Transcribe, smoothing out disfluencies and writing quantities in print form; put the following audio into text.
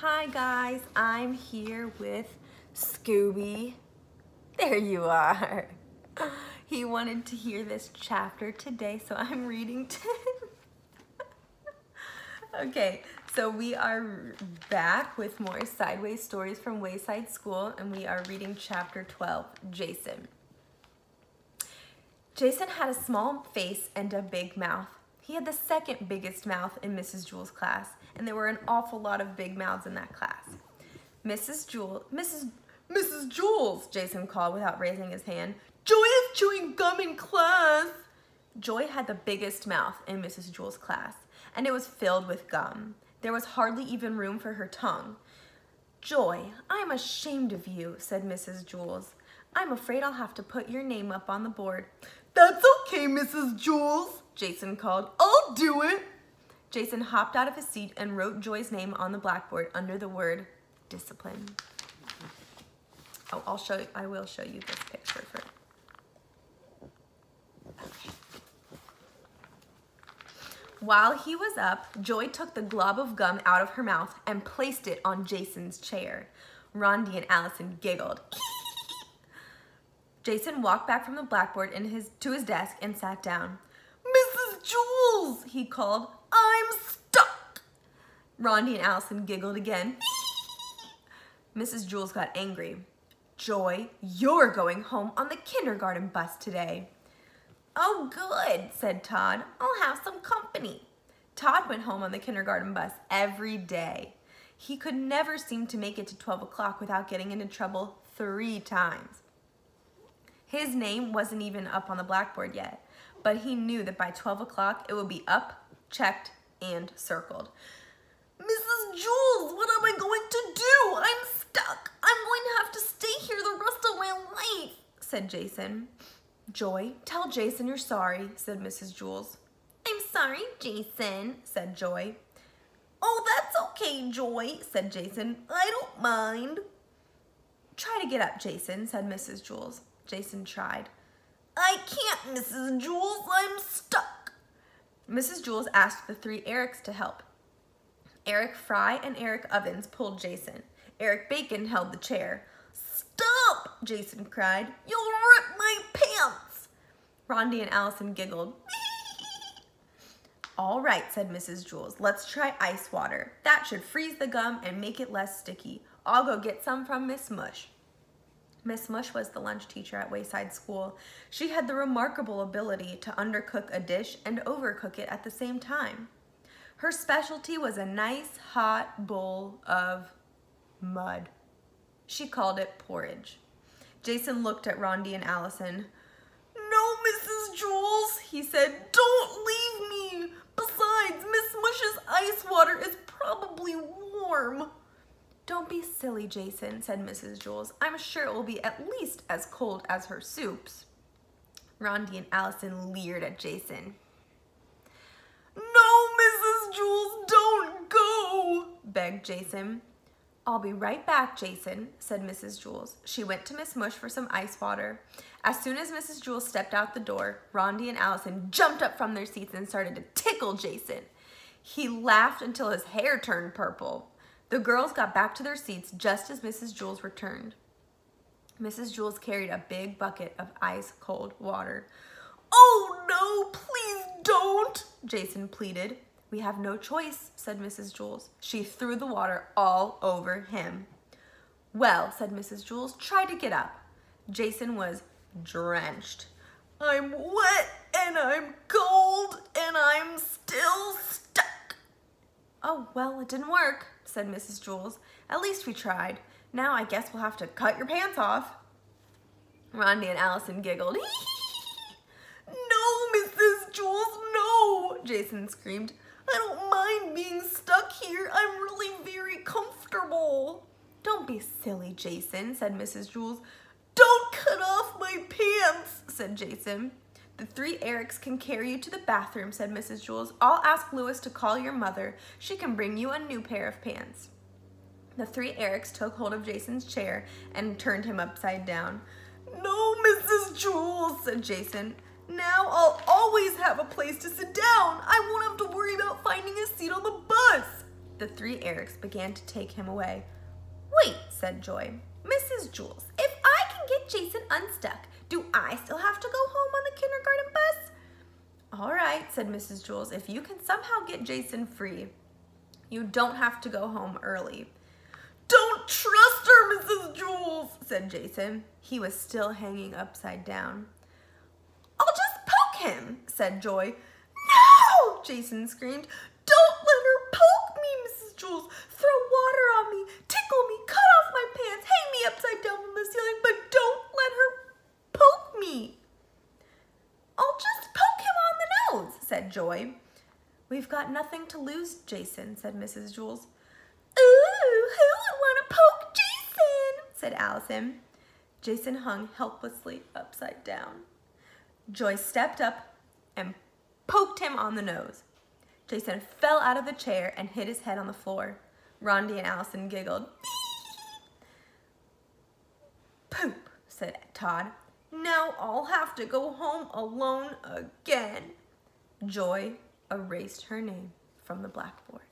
Hi guys, I'm here with Scooby. There you are. He wanted to hear this chapter today, so I'm reading to him. Okay, so we are back with more sideways stories from Wayside School, and we are reading chapter 12, Jason. Jason had a small face and a big mouth. He had the second biggest mouth in Mrs. Jewls' class, and there were an awful lot of big mouths in that class. Mrs. Jewls, Jason called without raising his hand. Joy is chewing gum in class. Joy had the biggest mouth in Mrs. Jewls' class, and it was filled with gum. There was hardly even room for her tongue. Joy, I am ashamed of you, said Mrs. Jewls. I'm afraid I'll have to put your name up on the board. That's okay, Mrs. Jewls, Jason called. I'll do it. Jason hopped out of his seat and wrote Joy's name on the blackboard under the word discipline. Oh, I will show you this picture first. Okay. While he was up, Joy took the glob of gum out of her mouth and placed it on Jason's chair. Rondi and Allison giggled. Jason walked back from the blackboard to his desk and sat down. Mrs. Jewls, he called, I'm stuck. Rondi and Allison giggled again. Mrs. Jewls got angry. Joy, you're going home on the kindergarten bus today. Oh, good, said Todd. I'll have some company. Todd went home on the kindergarten bus every day. He could never seem to make it to 12 o'clock without getting into trouble 3 times. His name wasn't even up on the blackboard yet, but he knew that by 12 o'clock it would be up, checked, and circled. Mrs. Jewls, what am I going to do? I'm stuck. I'm going to have to stay here the rest of my life, said Jason. Joy, tell Jason you're sorry, said Mrs. Jewls. I'm sorry, Jason, said Joy. Oh, that's okay, Joy, said Jason. I don't mind. Try to get up, Jason, said Mrs. Jewls. Jason tried. I can't, Mrs. Jewls. I'm stuck. Mrs. Jewls asked the 3 Erics to help. Eric Fry and Eric Ovens pulled Jason. Eric Bacon held the chair. Stop, Jason cried. You'll rip my pants. Rondi and Allison giggled. All right, said Mrs. Jewls. Let's try ice water. That should freeze the gum and make it less sticky. I'll go get some from Miss Mush. Miss Mush was the lunch teacher at Wayside School. She had the remarkable ability to undercook a dish and overcook it at the same time. Her specialty was a nice hot bowl of mud. She called it porridge. Jason looked at Rondi and Allison. No, Mrs. Jewls, he said, don't leave me. Besides, Miss Mush's ice water is probably warm. Don't be silly, Jason, said Mrs. Jewls. I'm sure it will be at least as cold as her soups. Rondi and Allison leered at Jason. No, Mrs. Jewls, don't go, begged Jason. I'll be right back, Jason, said Mrs. Jewls. She went to Miss Mush for some ice water. As soon as Mrs. Jewls stepped out the door, Rondi and Allison jumped up from their seats and started to tickle Jason. He laughed until his hair turned purple. The girls got back to their seats just as Mrs. Jewls returned. Mrs. Jewls carried a big bucket of ice-cold water. Oh, no, please don't, Jason pleaded. We have no choice, said Mrs. Jewls. She threw the water all over him. Well, said Mrs. Jewls, try to get up. Jason was drenched. I'm wet and I'm cold and I'm still stuck. Oh, well, it didn't work, said Mrs. Jewls. At least we tried. Now I guess we'll have to cut your pants off. Rondi and Allison giggled. No, Mrs. Jewls, no, Jason screamed. I don't mind being stuck here. I'm really very comfortable. Don't be silly, Jason, said Mrs. Jewls. Don't cut off my pants, said Jason. The 3 Erics can carry you to the bathroom, said Mrs. Jewls. I'll ask Louis to call your mother. She can bring you a new pair of pants. The 3 Erics took hold of Jason's chair and turned him upside down. No, Mrs. Jewls, said Jason. Now I'll always have a place to sit down. I won't have to worry about finding a seat on the bus. the three Erics began to take him away. Wait, said Joy. Mrs. Jules, if I can get Jason unstuck, do I still have to go home on the kindergarten bus? All right, said Mrs. Jules, if you can somehow get Jason free, you don't have to go home early. Don't trust her, Mrs. Jules, said Jason. He was still hanging upside down. I'll just poke him, said Joy. No, Jason screamed. Don't let her poke me, Mrs. Jules. Throw water on me, tickle me, cut off my pants, hang me upside down from the ceiling, but don't let her poke me. I'll just poke him on the nose, said Joy. We've got nothing to lose, Jason, said Mrs. Jules. Ooh, who would want to poke Jason? Said Allison. Jason hung helplessly upside down. Joy stepped up and poked him on the nose. Jason fell out of the chair and hit his head on the floor. Rondi and Allison giggled. Poop, said Todd. Now I'll have to go home alone again. Joy erased her name from the blackboard.